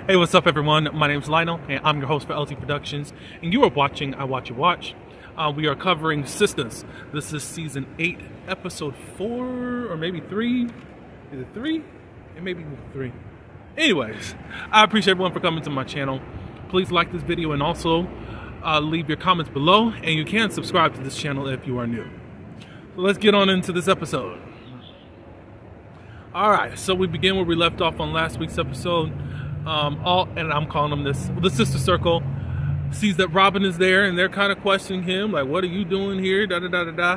Hey, what's up, everyone? My name is Lionel, and I'm your host for LT Productions, and you are watching I Watch You Watch. We are covering Sistas. This is Season 8, Episode 4, or maybe 3. Is it 3? It may be 3. Anyways, I appreciate everyone for coming to my channel. Please like this video and also leave your comments below, and you can subscribe to this channel if you are new. So let's get on into this episode. Alright, so we begin where we left off on last week's episode. And I'm calling them the Sister Circle sees that Robin is there, and they're kind of questioning him, like, what are you doing here, da da da da da.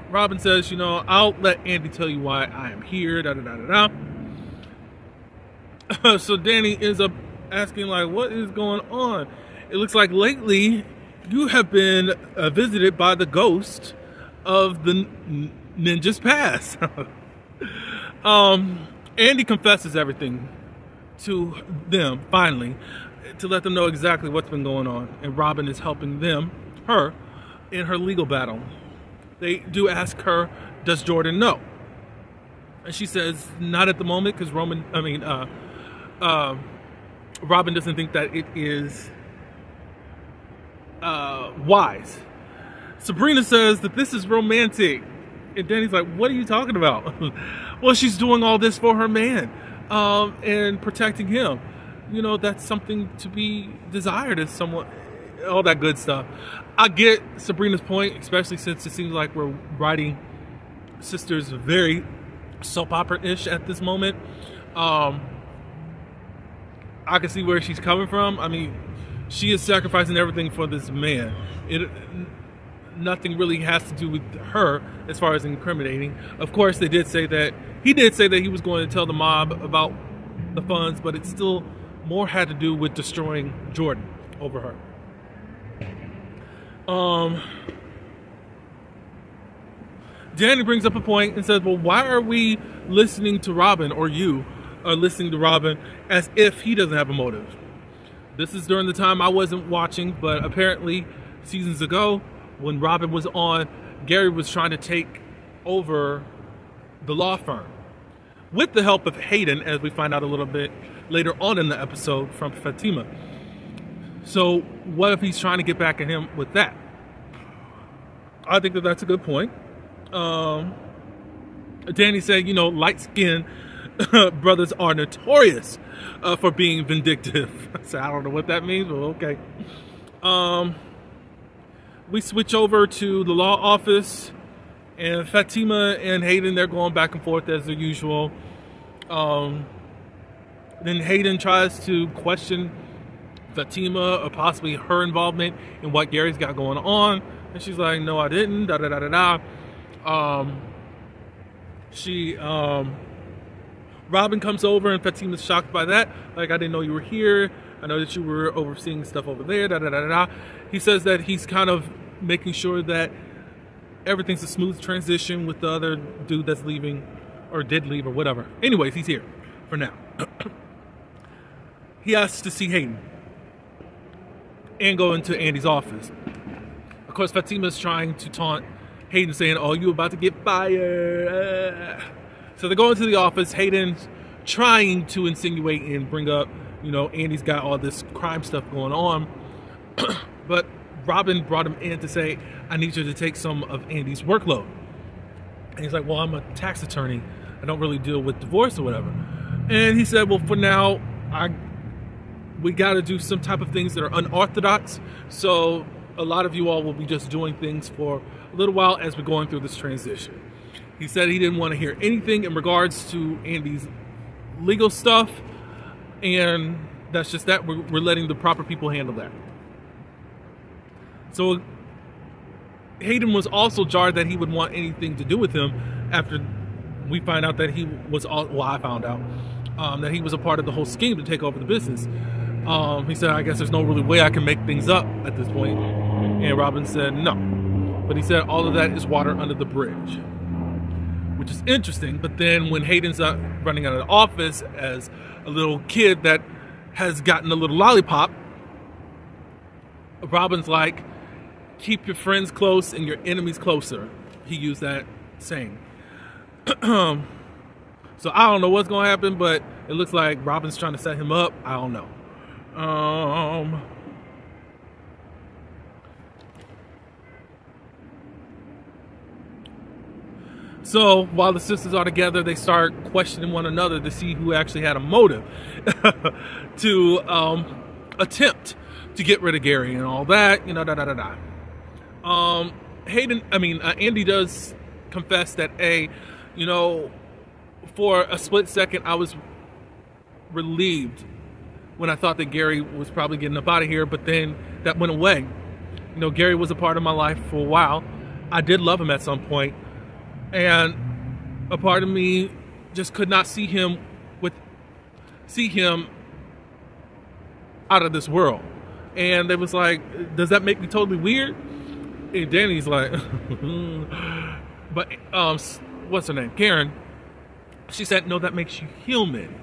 Robin says, you know, I'll let Andy tell you why I am here, da da da da da. So Danny ends up asking, like, what is going on? It looks like lately you have been visited by the ghost of the ninja's past. Andy confesses everything to them, finally, to let them know exactly what's been going on. And Robin is helping her, in her legal battle. They do ask her, does Jordan know? And she says, not at the moment, because Robin doesn't think that it is wise. Sabrina says that this is romantic. And Danny's like, what are you talking about? Well, she's doing all this for her man. And protecting him, you know, that's something to be desired as someone, all that good stuff. I get Sabrina's point, especially since it seems like we're writing Sisters very soap opera-ish at this moment. I can see where she's coming from. I mean, she is sacrificing everything for this man. Nothing really has to do with her as far as incriminating. Of course, he did say that he was going to tell the mob about the funds, but it still more had to do with destroying Jordan over her. Danny brings up a point and says, well, why are we listening to Robin, or you are listening to Robin, as if he doesn't have a motive? This is during the time I wasn't watching, but apparently seasons ago, when Robin was on, Gary was trying to take over the law firm with the help of Hayden, as we find out a little bit later on in the episode from Fatima. So what if he's trying to get back at him with that? I think that that's a good point. Danny said, you know, light-skinned brothers are notorious for being vindictive. So I don't know what that means, but okay. We switch over to the law office, and Fatima and Hayden, they're going back and forth as usual. Then Hayden tries to question Fatima, or possibly her involvement in what Gary's got going on. And she's like, no, I didn't, da da da da da. Robin comes over, and Fatima's shocked by that. Like, I didn't know you were here. I know that you were overseeing stuff over there, da da da da da. He says that he's kind of making sure that everything's a smooth transition with the other dude that's leaving, or did leave, or whatever. Anyways, he's here for now. He asks to see Hayden and go into Andy's office. Of course, Fatima's trying to taunt Hayden, saying, oh, you about to get fired. So they go into the office. Hayden's trying to insinuate and bring up, you know, Andy's got all this crime stuff going on. But Robin brought him in to say, I need you to take some of Andy's workload. And he's like, well, I'm a tax attorney. I don't really deal with divorce or whatever. And he said, well, for now, we got to do some type of things that are unorthodox. So a lot of you all will be just doing things for a little while as we're going through this transition. He said he didn't want to hear anything in regards to Andy's legal stuff. And that's just that. We're letting the proper people handle that. So Hayden was also jarred that he would want anything to do with him after we find out that he was I found out that he was a part of the whole scheme to take over the business. He said, I guess there's no really way I can make things up at this point. And Robin said, no. But he said all of that is water under the bridge, which is interesting. But then when Hayden's running out of the office as a little kid that has gotten a little lollipop, Robin's like, keep your friends close and your enemies closer. He used that saying. So I don't know what's going to happen, but it looks like Robin's trying to set him up. I don't know. So while the sisters are together, they start questioning one another to see who actually had a motive to attempt to get rid of Gary and all that, Andy does confess that, for a split second, I was relieved when I thought that Gary was probably getting up out of here, but then that went away. Gary was a part of my life for a while. I did love him at some point, and a part of me just could not see him out of this world. And it was like, does that make me totally weird? And Danny's like, but what's her name? Karen. She said, no, that makes you human.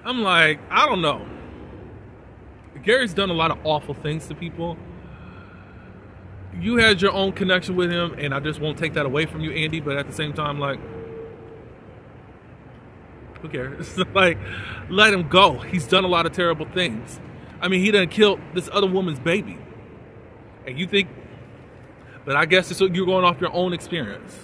I'm like, I don't know. Gary's done a lot of awful things to people. You had your own connection with him, and I just won't take that away from you, Andy, but at the same time, like, who cares? Like, let him go. He's done a lot of terrible things. I mean, he done killed this other woman's baby. And you think, but I guess you're going off your own experience.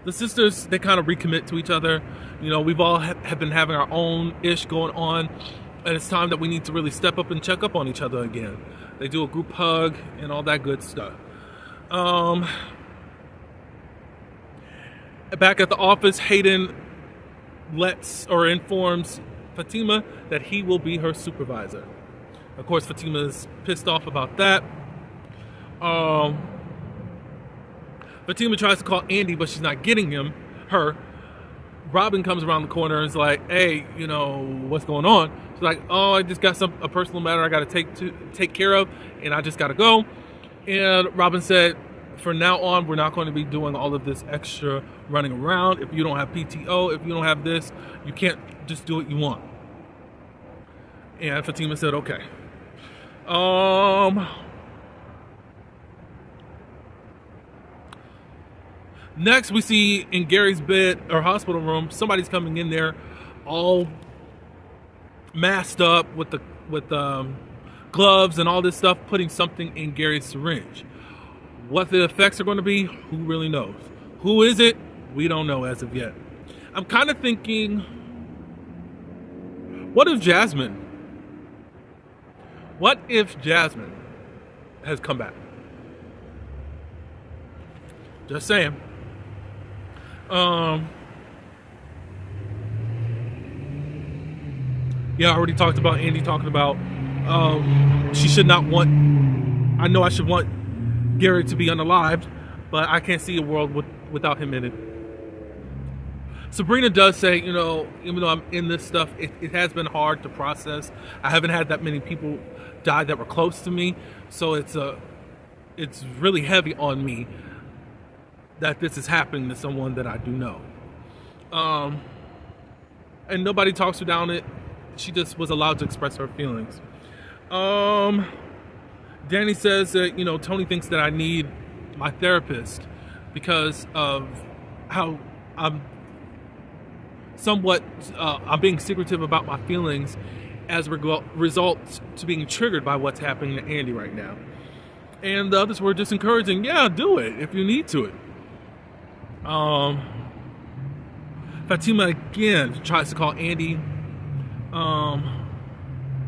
The sisters, they kind of recommit to each other. We've all have been having our own ish going on, and it's time that we need to really step up and check up on each other again. They do a group hug and all that good stuff. Back at the office, Hayden informs Fatima that he will be her supervisor. Of course, Fatima's pissed off about that. Fatima tries to call Andy, but she's not getting her. Robin comes around the corner and is like, hey, what's going on? She's like, oh, I just got a personal matter I got to take care of, and I just got to go. And Robin said, from now on, we're not going to be doing all of this extra running around. If you don't have PTO, if you don't have this, you can't just do what you want. And Fatima said, okay. Next, we see in Gary's bed or hospital room, somebody's coming in there all masked up with gloves and all this stuff, putting something in Gary's syringe. What the effects are going to be, who really knows? Who is it? We don't know as of yet. I'm kind of thinking, what if Jasmine has come back? Just saying. Yeah, I already talked about Andy talking about she should not want, I know I should want Gary to be unalived, but I can't see a world without him in it. Sabrina does say, even though I'm in this stuff, it has been hard to process. I haven't had that many people die that were close to me, so it's really heavy on me that this is happening to someone that I do know. And nobody talks her down it. She just was allowed to express her feelings. Danny says that, Tony thinks that I need my therapist because of how I'm being secretive about my feelings as a result to being triggered by what's happening to Andy right now. And the others were just encouraging, yeah, do it if you need to it. Fatima again tries to call Andy.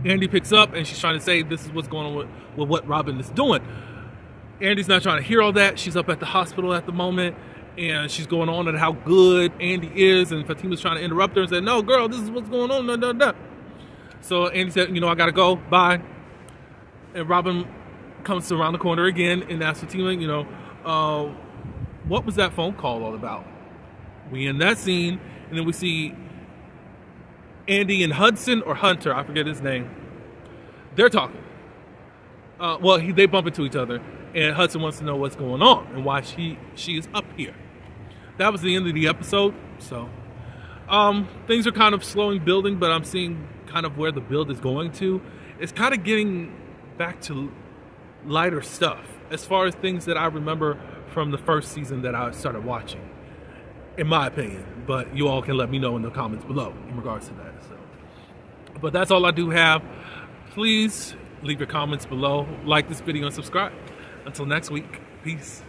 Andy picks up and she's trying to say this is what's going on with what Robin is doing. Andy's not trying to hear all that. She's up at the hospital at the moment and she's going on at how good Andy is, and Fatima's trying to interrupt her and say, no girl, this is what's going on. No, no, no. So Andy said, I gotta go, bye. And Robin comes around the corner again and asks Fatima, what was that phone call all about? We in that scene, and then we see Andy and Hudson or Hunter, I forget his name. They're talking. They bump into each other, and Hudson wants to know what's going on and why she is up here. That was the end of the episode. So things are kind of slowing building, but I'm seeing kind of where the build is going to. It's kind of getting back to lighter stuff. as far as things that I remember from the first season that I started watching, in my opinion. But you all can let me know in the comments below in regards to that. So, but that's all I do have. Please leave your comments below, like this video, and subscribe. Until next week, peace.